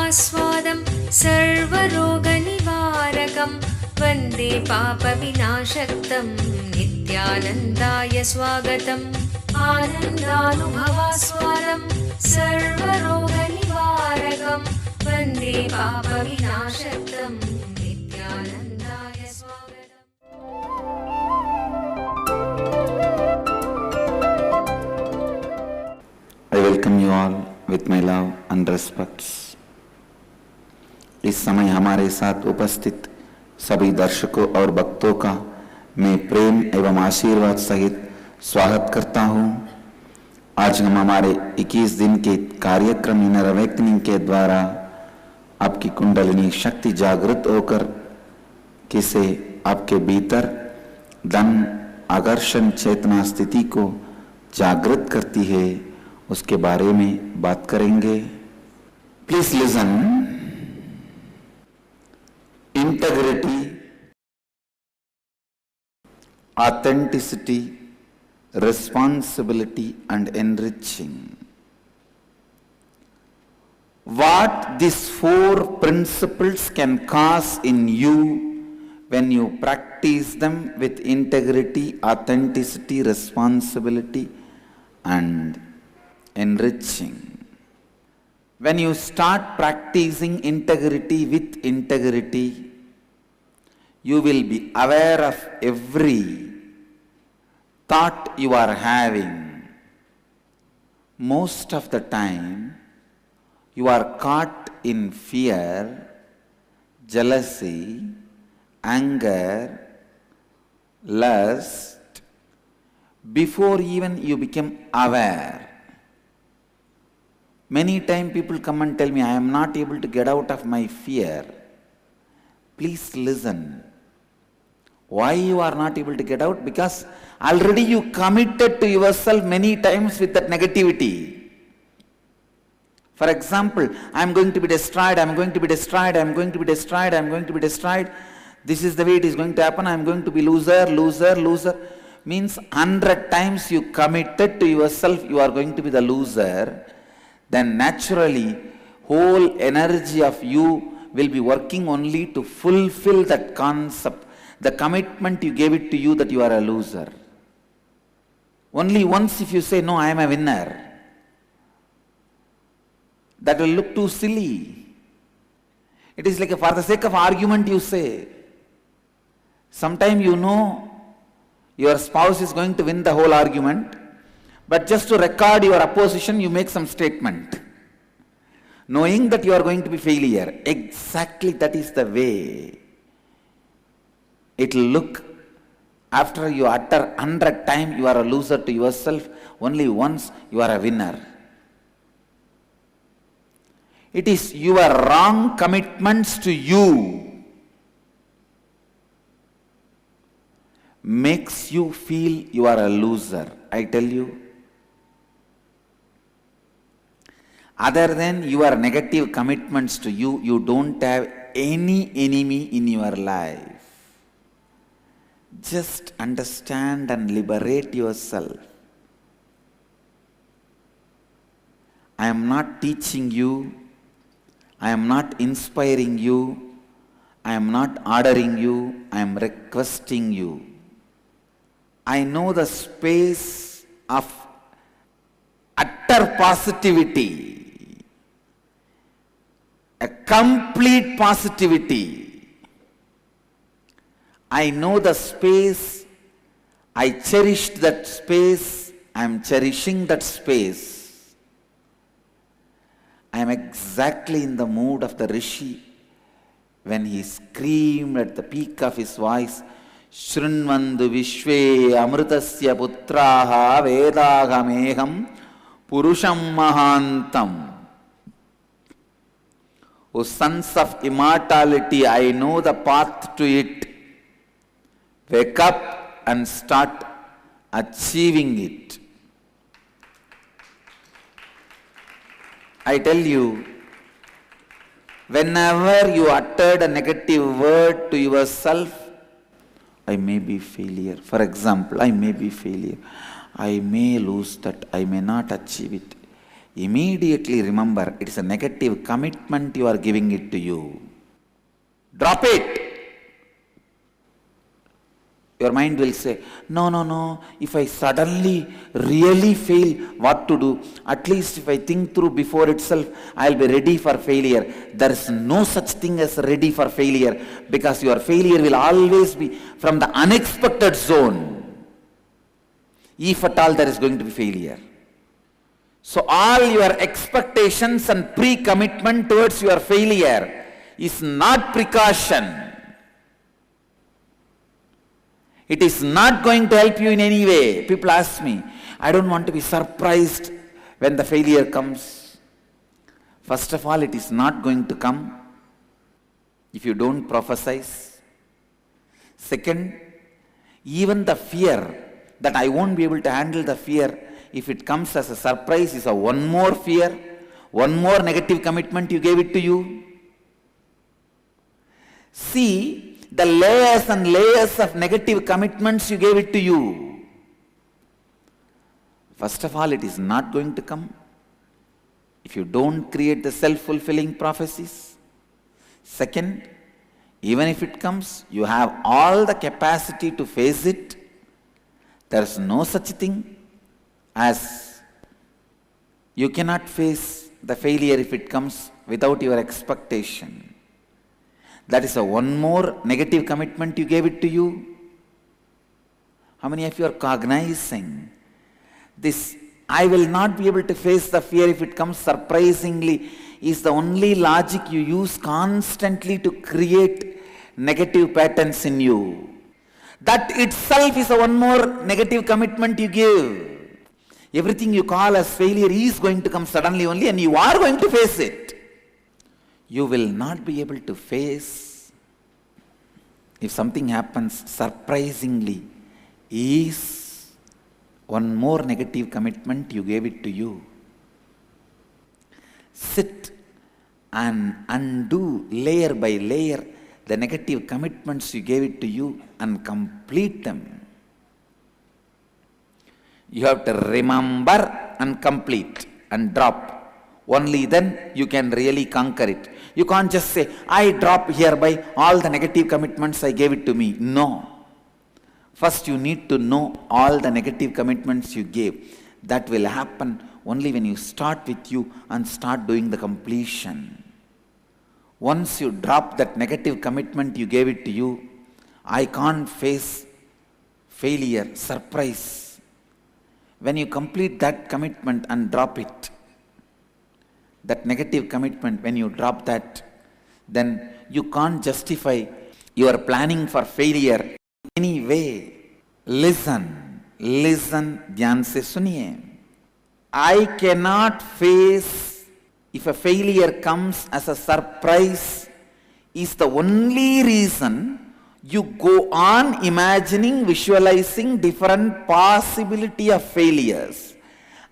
भवास्वादं सर्वरोगनिवारकं वन्दे पापविनाशक्तं नित्यानन्दाय स्वागतम् आनन्दानुभवास्वादं सर्वरोगनिवारकं वन्दे पापविनाशक्तं नित्यानन्दाय स्वागतम्। I welcome you all with my love and respects. इस समय हमारे साथ उपस्थित सभी दर्शकों और भक्तों का मैं प्रेम एवं आशीर्वाद सहित स्वागत करता हूँ। आज हम हमारे 21 दिन के कार्यक्रम इनर अवेकनिंग के द्वारा आपकी कुंडलिनी शक्ति जागृत होकर किसे आपके भीतर धन आकर्षण चेतना स्थिति को जागृत करती है उसके बारे में बात करेंगे। Please listen. Integrity, authenticity, responsibility and enriching. What these four principles can cause in you when you practice them with integrity, authenticity, responsibility and enriching. When you start practicing integrity with integrity, you will be aware of every thought you are having. Most of the time, you are caught in fear, jealousy, anger, lust, before even you become aware. Many times people come and tell me, I am not able to get out of my fear. Please listen. Why you are not able to get out? Because already you committed to yourself many times with that negativity. For example, I am going to be destroyed, I am going to be destroyed, I am going to be destroyed, I am going to be destroyed. This is the way it is going to happen. I am going to be loser, loser, loser. Means 100 times you committed to yourself you are going to be the loser. Then naturally whole energy of you will be working only to fulfill that concept, the commitment you gave it to you that you are a loser. Only once if you say, no, I am a winner, that will look too silly. It is like for the sake of argument you say. Sometime you know your spouse is going to win the whole argument, but just to record your opposition, you make some statement, knowing that you are going to be failure. Exactly that is the way it will look after you utter 100 times you are a loser to yourself, only once you are a winner. It is your wrong commitments to you makes you feel you are a loser. I tell you. Other than your negative commitments to you, you don't have any enemy in your life. Just understand and liberate yourself. I am not teaching you, I am not inspiring you, I am not ordering you, I am requesting you. I know the space of utter positivity, a complete positivity. I know the space, I cherished that space, I am cherishing that space. I am exactly in the mood of the Rishi when he screamed at the peak of his voice, Shrinvandu Vishve Amritasya Putraha Vedagameham Purusham Mahantam. O sons of immortality, I know the path to it. Wake up and start achieving it. I tell you, whenever you uttered a negative word to yourself, I may be failure. For example, I may be failure. I may lose that. I may not achieve it. immediately remember it is a negative commitment you are giving it to you. Drop it. Your mind will say, no, if I suddenly really fail, what to do? At least if I think through before itself, I'll be ready for failure. There is no such thing as ready for failure, because your failure will always be from the unexpected zone. If at all there is going to be failure. So all your expectations and pre-commitment towards your failure is not precaution. It is not going to help you in any way. People ask me, I don't want to be surprised when the failure comes. First of all, it is not going to come if you don't prophesize. Second, even the fear that I won't be able to handle the fear, if it comes as a surprise, is a one more fear, one more negative commitment you gave it to you. See the layers and layers of negative commitments you gave it to you. First of all, it is not going to come if you don't create the self-fulfilling prophecies. Second, even if it comes, you have all the capacity to face it. There is no such thing as you cannot face the failure if it comes without your expectation. That is a one more negative commitment you gave it to you. How many of you are cognizing this? I will not be able to face the fear if it comes surprisingly is the only logic you use constantly to create negative patterns in you. That itself is a one more negative commitment you give. Everything you call as failure is going to come suddenly only, and you are going to face it. You will not be able to face if something happens surprisingly is one more negative commitment you gave it to you. Sit and undo layer by layer the negative commitments you gave it to you and complete them. You have to remember and complete and drop. Only then you can really conquer it. You can't just say, I drop hereby all the negative commitments I gave it to me. No. First you need to know all the negative commitments you gave. That will happen only when you start with you and start doing the completion. Once you drop that negative commitment you gave it to you, I can't face failure, surprise. When you complete that commitment and drop it, that negative commitment, when you drop that, then you can't justify your planning for failure in any way. Listen, dhyan se suniye. I cannot face if a failure comes as a surprise is the only reason you go on imagining, visualizing different possibility of failures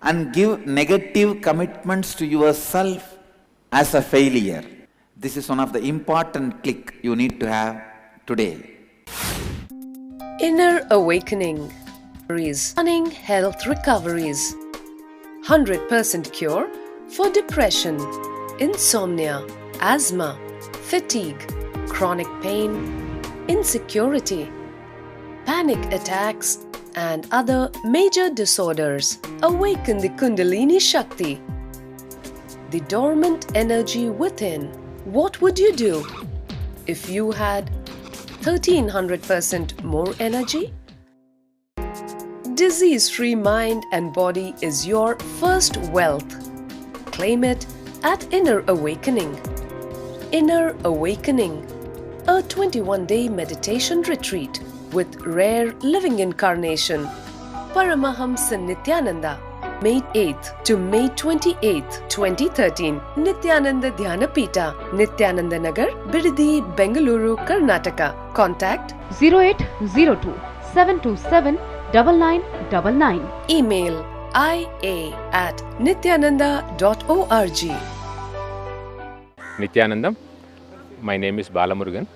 and give negative commitments to yourself as a failure. This is one of the important click you need to have today. Inner awakening. Stunning health recoveries. 100% cure for depression, insomnia, asthma, fatigue, chronic pain, insecurity, panic attacks, and other major disorders. Awaken the Kundalini Shakti, the dormant energy within. What would you do if you had 1300% more energy? Disease-free mind and body is your first wealth. Claim it at Inner Awakening. Inner Awakening, a 21-day meditation retreat with rare living incarnation, Paramahamsa Nityananda, May 8th to May 28th, 2013, Nityananda Dhyanapita, Nityananda Nagar, Bidadi, Bengaluru, Karnataka. Contact 0802 727 9999. Email ia@nityananda.org. Nityanandam. My name is Balamurugan.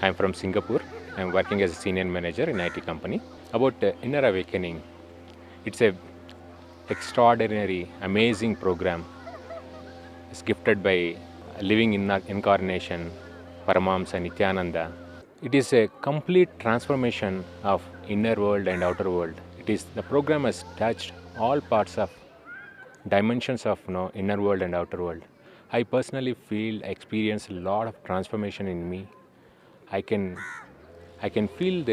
I am from Singapore. I am working as a senior manager in IT company. About Inner Awakening, it's a extraordinary, amazing program. It's gifted by Living Incarnation, Paramahamsa Nityananda. It is a complete transformation of inner world and outer world. The program has touched all parts of dimensions of inner world and outer world. I personally experience a lot of transformation in me. I can feel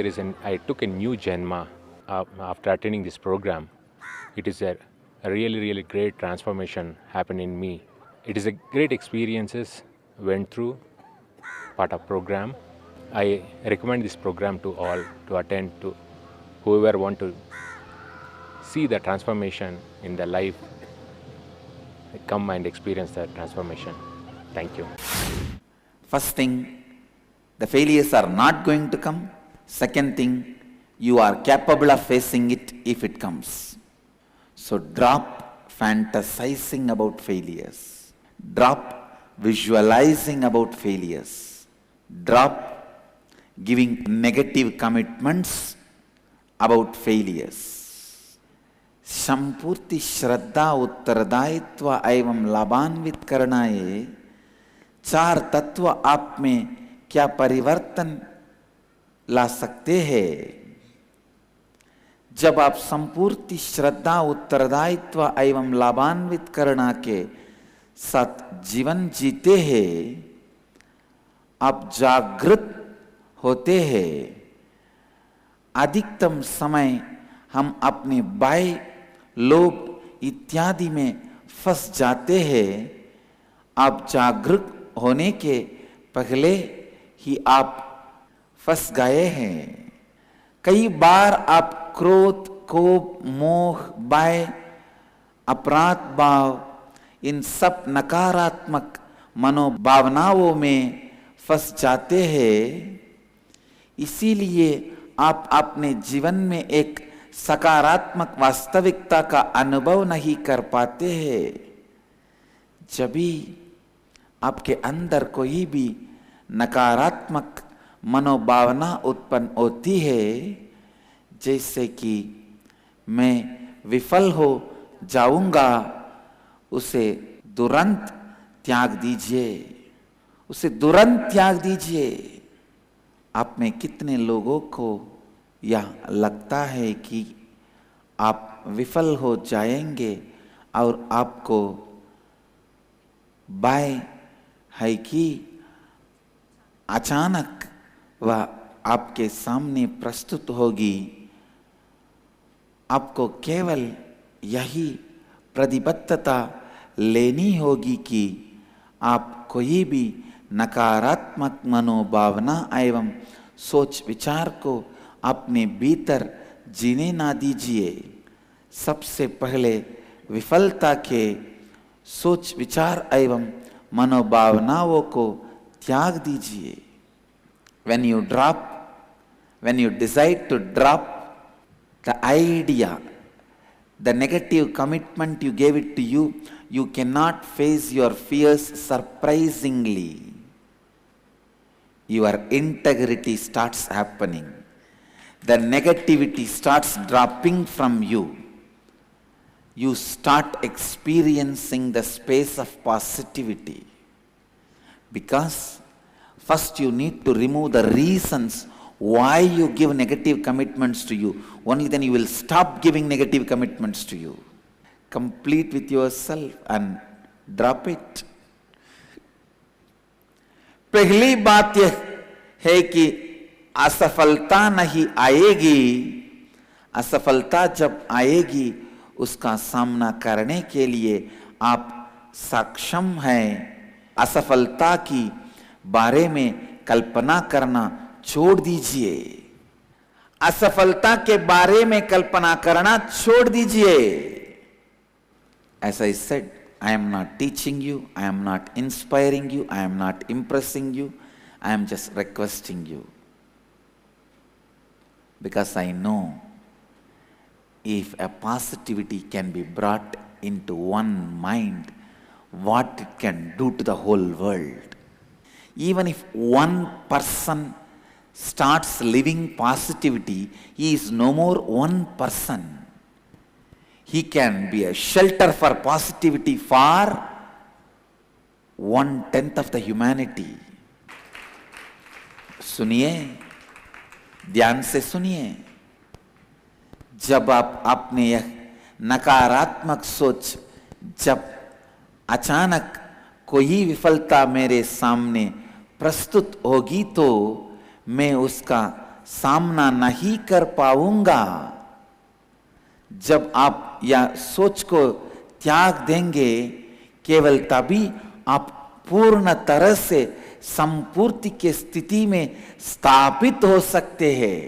I took a new Janma after attending this program. It is a really, really great transformation happened in me. It is a great experiences went through part of program. I recommend this program to all to attend, to whoever want to see the transformation in their life. Come and experience that transformation. Thank you. First thing, the failures are not going to come. Second thing, you are capable of facing it if it comes. So drop fantasizing about failures. Drop visualizing about failures. Drop giving negative commitments about failures. संपूर्ति श्रद्धा उत्तरदायित्व एवं लाभान्वित करनाए चार तत्व आप में क्या परिवर्तन ला सकते हैं। जब आप संपूर्ति श्रद्धा उत्तरदायित्व एवं लाभान्वित करना के साथ जीवन जीते हैं, आप जागृत होते हैं। अधिकतम समय हम अपने बाह्य लोभ इत्यादि में फंस जाते हैं। आप जागरूक होने के पहले ही आप फंस गए हैं। कई बार आप क्रोध, कोप, मोह, भय, अपराध भाव, इन सब नकारात्मक मनोभावनाओं में फंस जाते हैं। इसीलिए आप अपने जीवन में एक सकारात्मक वास्तविकता का अनुभव नहीं कर पाते हैं। जब भी आपके अंदर कोई भी नकारात्मक मनोभावना उत्पन्न होती है, जैसे कि मैं विफल हो जाऊंगा, उसे तुरंत त्याग दीजिए। उसे तुरंत त्याग दीजिए। आप में कितने लोगों को यह लगता है कि आप विफल हो जाएंगे और आपको भय है कि अचानक वह आपके सामने प्रस्तुत होगी। आपको केवल यही प्रतिबद्धता लेनी होगी कि आप कोई भी नकारात्मक मनोभावना एवं सोच विचार को अपने भीतर जीने ना दीजिए। सबसे पहले विफलता के सोच विचार एवं मनोभावनाओं को त्याग दीजिए। When you decide to drop the idea, the negative commitment you gave it to you, you cannot face your fears surprisingly. Your integrity starts happening. The negativity starts dropping from you. You start experiencing the space of positivity. Because first you need to remove the reasons why you give negative commitments to you. Only then you will stop giving negative commitments to you. Complete with yourself and drop it. पहली बात यह है कि असफलता नहीं आएगी। असफलता जब आएगी उसका सामना करने के लिए आप सक्षम हैं। असफलता की बारे में कल्पना करना छोड़ दीजिए। असफलता के बारे में कल्पना करना छोड़ दीजिए। As I said, I am not teaching you, I am not inspiring you, I am not impressing you, I am just requesting you. Because I know if a positivity can be brought into one mind, what it can do to the whole world. Even if one person starts living positivity, he is no more one person. he can be a shelter for positivity for 1/10 of the humanity. सुनिए, ध्यान से सुनिए। जब आप अपने यह नकारात्मक सोच, जब अचानक कोई विफलता मेरे सामने प्रस्तुत होगी तो मैं उसका सामना नहीं कर पाऊंगा। जब आप यह सोच को त्याग देंगे, केवल तभी आप पूर्ण तरह से संपूर्ति की स्थिति में स्थापित हो सकते हैं।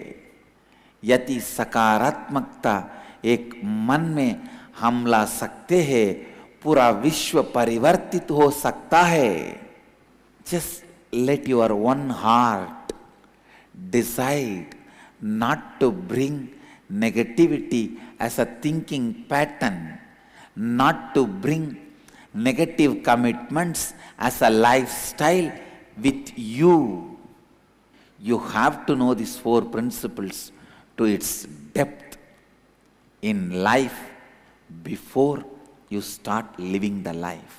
यदि सकारात्मकता एक मन में हम ला सकते हैं, पूरा विश्व परिवर्तित हो सकता है। Just let your one heart decide not to bring negativity as a thinking pattern, not to bring negative commitments as a lifestyle with you. You have to know these 4 principles to its depth in life before you start living the life.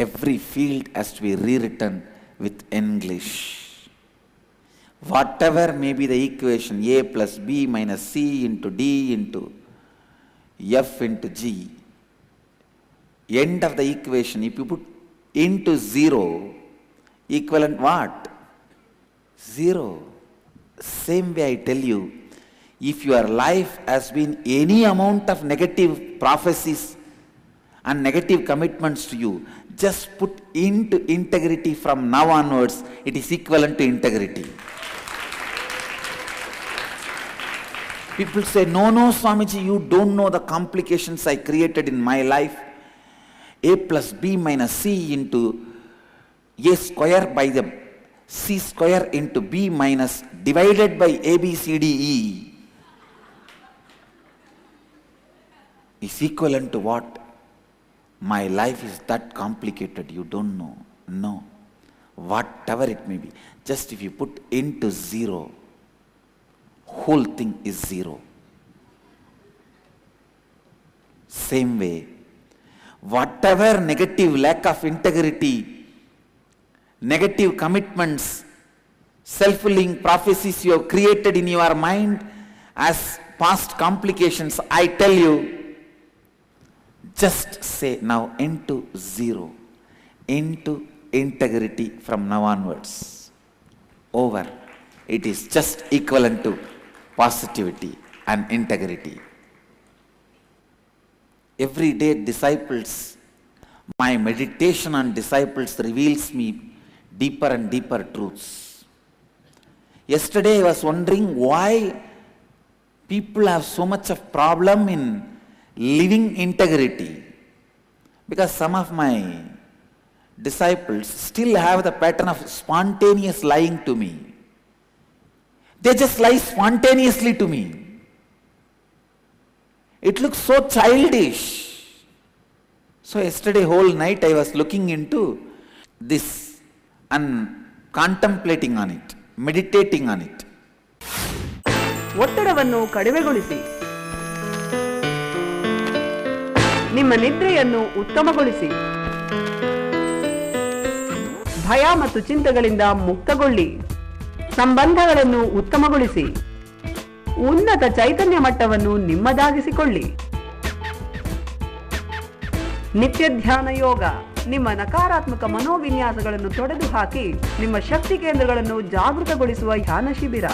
Every field has to be rewritten with English. Whatever may be the equation, a plus b minus c into d into f into g, end of the equation, if you put into 0, equivalent what? 0. Same way I tell you, if your life has been any amount of negative prophecies and negative commitments to you, just put into integrity from now onwards, it is equivalent to integrity. People say, no, Swamiji, you don't know the complications I created in my life. A plus b minus c into a square by the c square into b minus divided by a, b, c, d, e is equivalent to what? My life is that complicated, you don't know. No. Whatever it may be, just if you put into 0, whole thing is 0. Same way, whatever negative lack of integrity, negative commitments, self-fulfilling prophecies you have created in your mind as past complications, I tell you, just say now into 0, into integrity from now onwards. Over. It is just equivalent to positivity and integrity. Every day, disciples, my meditation on disciples reveals me deeper and deeper truths. Yesterday, I was wondering why people have so much of problem in living integrity. Because some of my disciples still have the pattern of spontaneous lying to me. They just lie spontaneously to me. It looks so childish. So yesterday whole night I was looking into this and contemplating on it, meditating on it. ಒತ್ತಡವನ್ನು ಕಡಿಮೆಗೊಳಿಸಿ, ನಿಮ್ಮ ನಿದ್ರೆಯನ್ನು ಉತ್ತಮಗೊಳಿಸಿ, ಭಯ ಮತ್ತು ಚಿಂತೆಗಳಿಂದ ಮುಕ್ತಗೊಳ್ಳಿ, ಸಂಬಂಧಗಳನ್ನು ಉತ್ತಮಗೊಳಿಸಿ, ಉನ್ನತ ಚೈತನ್ಯ ಮಟ್ಟವನ್ನು ನಿಮ್ಮದಾಗಿಸಿಕೊಳ್ಳಿ. ನಿತ್ಯ ಧ್ಯಾನ ಯೋಗ ನಿಮ್ಮ ನಕಾರಾತ್ಮಕ ಮನೋವಿನ್ಯಾಸಗಳನ್ನು ತೊಡೆದುಹಾಕಿ ನಿಮ್ಮ ಶಕ್ತಿ ಕೇಂದ್ರಗಳನ್ನು ಜಾಗೃತಗೊಳಿಸುವ ಧ್ಯಾನ ಶಿಬಿರ.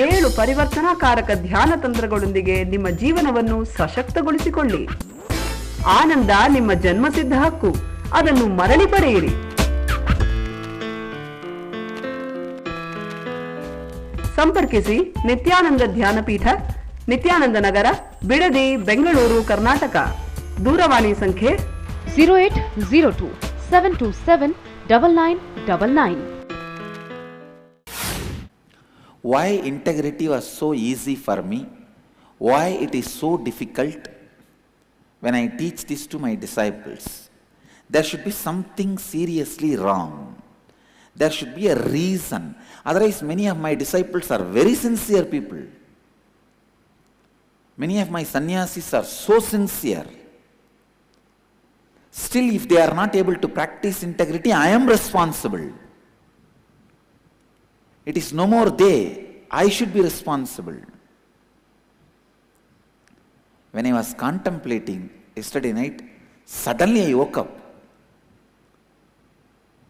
7 ಪರಿವರ್ತನಾಕಾರಕ ಧ್ಯಾನ ತಂತ್ರಗಳೊಂದಿಗೆ ನಿಮ್ಮ ಜೀವನವನ್ನು ಸಶಕ್ತಗೊಳಿಸಿಕೊಳ್ಳಿ. ಆನಂದ ನಿಮ್ಮ ಜನ್ಮಸಿದ್ಧ ಹಕ್ಕು, ಅದನ್ನು ಮರಳಿ ಪಡೆಯಿರಿ. ಸಂಪರ್ಕಿಸಿ ನಿತ್ಯಾನಂದ ಧ್ಯಾನಪೀಠ, ನಿತ್ಯಾನಂದ ನಗರ, ಬಿಡದಿ, ಬೆಂಗಳೂರು, ಕರ್ನಾಟಕ. ದೂರವಾಣಿ ಸಂಖ್ಯೆ 0802 727 9999. Why integrity was so easy for me? Why it is so difficult? When I teach this to my disciples, there should be something seriously wrong. There should be a reason. Otherwise, many of my disciples are very sincere people. Many of my sannyasis are so sincere. Still, if they are not able to practice integrity, I am responsible. It is no more they, I should be responsible. When I was contemplating yesterday night, suddenly I woke up.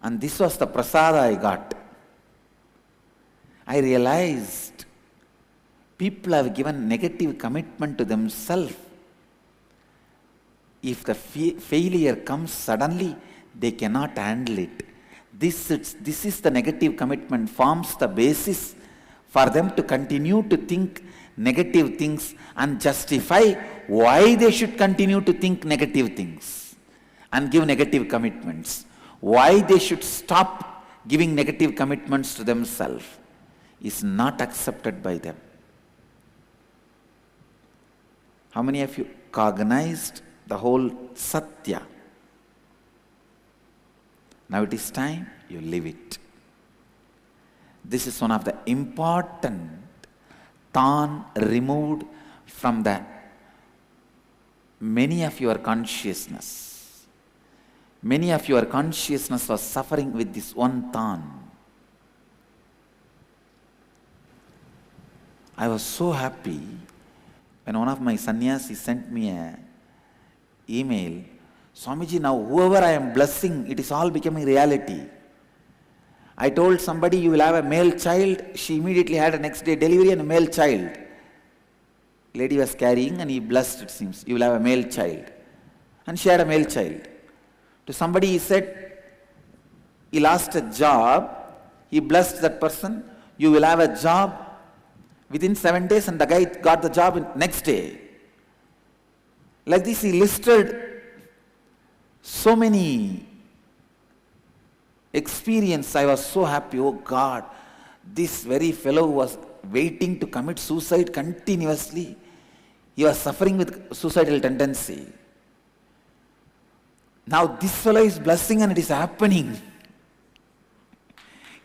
And this was the prasada I got. I realized people have given negative commitment to themselves. If the failure comes suddenly, they cannot handle it. This is the negative commitment, forms the basis for them to continue to think negative things and justify why they should continue to think negative things and give negative commitments. Why they should stop giving negative commitments to themselves is not accepted by them. How many of you cognized the whole Satya? Now it is time you live it. This is one of the important tan removed from the many of your consciousness. Many of your consciousness was suffering with this one tan. I was so happy when one of my sannyasis sent me an email, Swamiji, now whoever I am blessing, it is all becoming reality. I told somebody you will have a male child. She immediately had a next day delivery and a male child. Lady was carrying and he blessed, it seems. You will have a male child. And she had a male child. To somebody he said, he lost a job. He blessed that person. You will have a job within 7 days, and the guy got the job next day. Like this he listed so many experiences. I was so happy. Oh God, this very fellow was waiting to commit suicide continuously. He was suffering with suicidal tendency. Now this fellow is blessing and it is happening.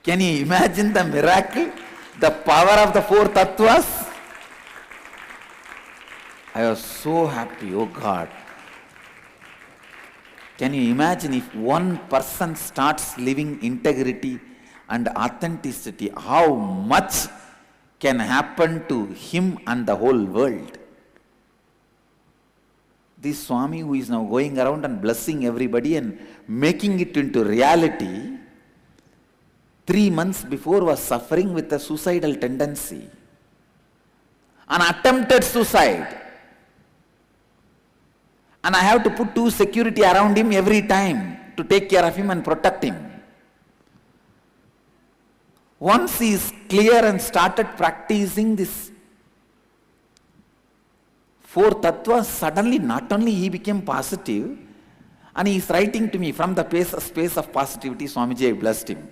Can you imagine the miracle? The power of the four tattvas? I was so happy, oh God. Can you imagine if one person starts living integrity and authenticity, how much can happen to him and the whole world? This Swami who is now going around and blessing everybody and making it into reality, 3 months before was suffering with a suicidal tendency. An attempted suicide. And I have to put 2 security around him every time to take care of him and protect him. Once he is clear and started practicing this 4 tattvas, suddenly not only he became positive, and he is writing to me from the space of positivity, Swamiji, I blessed him.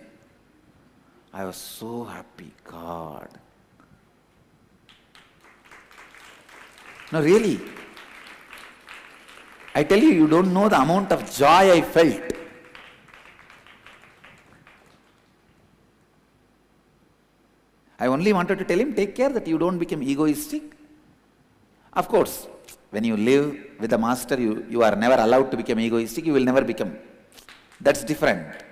I was so happy, God. No, really. I tell you, you don't know the amount of joy I felt. I only wanted to tell him, take care that you don't become egoistic. Of course, when you live with the master, you are never allowed to become egoistic, you will never become. That's different.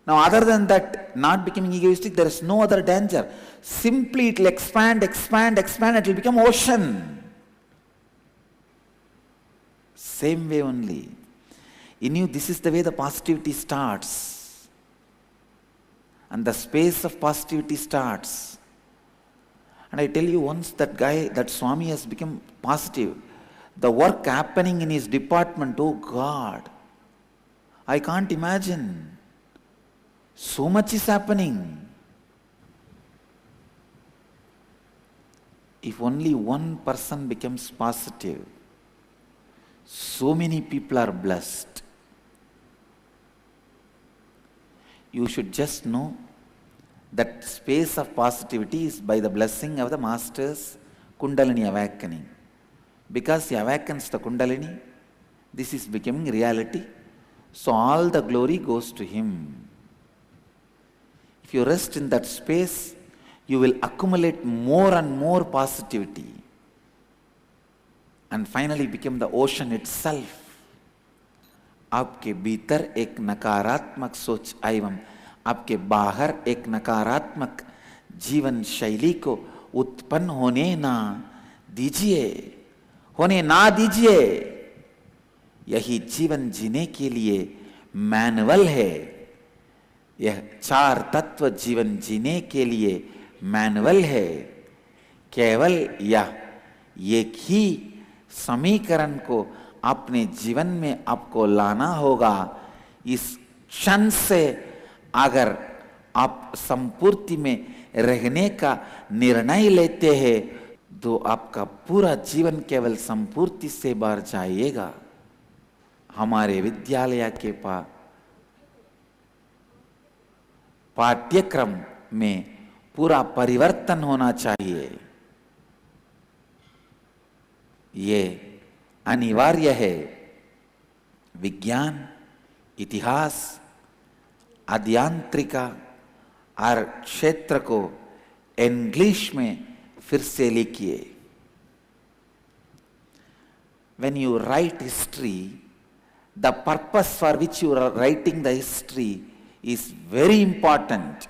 Now, other than that, not becoming egoistic, there is no other danger. Simply it will expand, expand, expand, it will become ocean. Same way only. In you, this is the way the positivity starts. And the space of positivity starts. And I tell you, once that guy, that Swami has become positive, the work happening in his department, oh God, I can't imagine. So much is happening. If only one person becomes positive, so many people are blessed. You should just know that space of positivity is by the blessing of the Master's Kundalini awakening. Because he awakens the Kundalini, this is becoming reality. So all the glory goes to him. If you rest in that space, you will accumulate more and more positivity and finally become the ocean itself. आपके भीतर एक नकारात्मक सोच एवं आपके बाहर एक नकारात्मक जीवन शैली को उत्पन्न होने ना दीजिए। यही जीवन जीने के लिए मैनुअल है। यह 4 तत्व जीवन जीने के लिए मैनुअल है। केवल यह एक ही समीकरण को अपने जीवन में आपको लाना होगा। इस क्षण से अगर आप संपूर्ति में रहने का निर्णय लेते हैं तो आपका पूरा जीवन केवल संपूर्ति से भर जाएगा। हमारे विद्यालय के पाठ्यक्रम में पूरा परिवर्तन होना चाहिए। ये अनिवार्य है। विज्ञान, इतिहास, अभियांत्रिका और क्षेत्र को इंग्लिश में फिर से लिखिए। When you write history, the purpose for which you are writing the history is very important.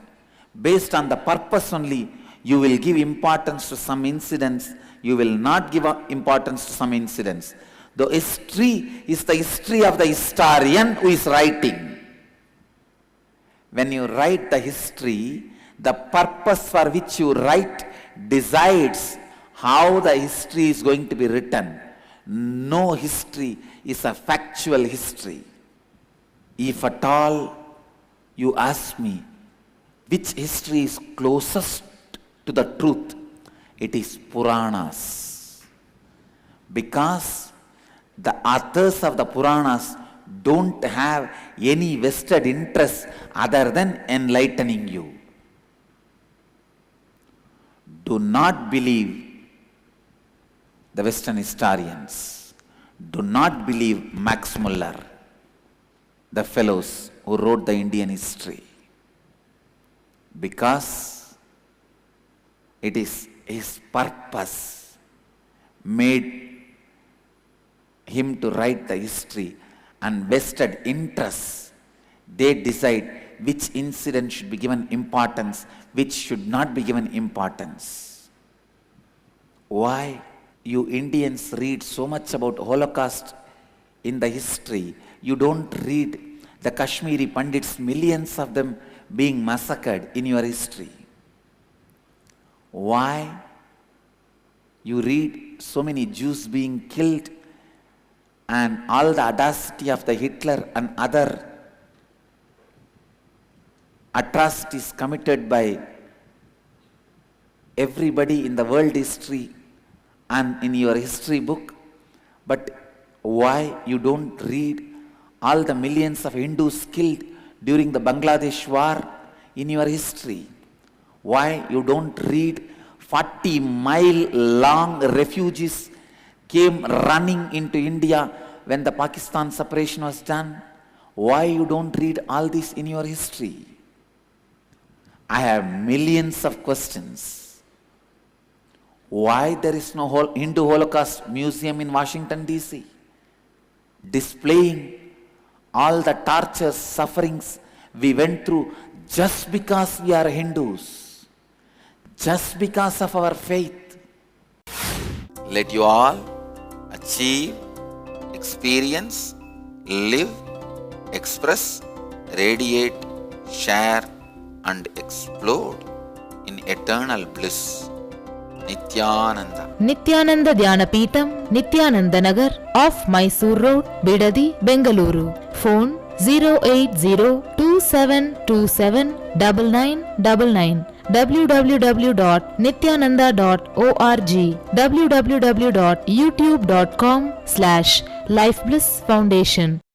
Based on the purpose only, you will give importance to some incidents, you will not give importance to some incidents. The history is the history of the historian who is writing. When you write the history, the purpose for which you write decides how the history is going to be written. No history is a factual history. If at all you ask me which history is closest to the truth, it is Puranas. Because the authors of the Puranas don't have any vested interest other than enlightening you. Do not believe the Western historians. Do not believe Max Muller, the fellows who wrote the Indian history, because it is his purpose made him to write the history, and vested interests, they decide which incident should be given importance, which should not be given importance. Why you Indians read so much about Holocaust in the history? You don't read the Kashmiri Pandits, millions of them being massacred in your history. Why you read so many Jews being killed and all the audacity of the Hitler and other atrocities committed by everybody in the world history and in your history book? But why you don't read all the millions of Hindus killed during the Bangladesh war in your history? Why you don't read 40-mile long refugees came running into India when the Pakistan separation was done? Why you don't read all this in your history? I have millions of questions. Why there is no Hindu Holocaust Museum in Washington, D.C. displaying all the tortures, sufferings we went through just because we are Hindus, just because of our faith? Let you all achieve, experience, live, express, radiate, share and explode in eternal bliss. Nityananda. Nityananda Dhyanapitham, Nityananda Nagar, off Mysore Road, Bidadi, Bengaluru. Phone 08027279999. www.nityananda.org. www.youtube.com/Life Bliss Foundation.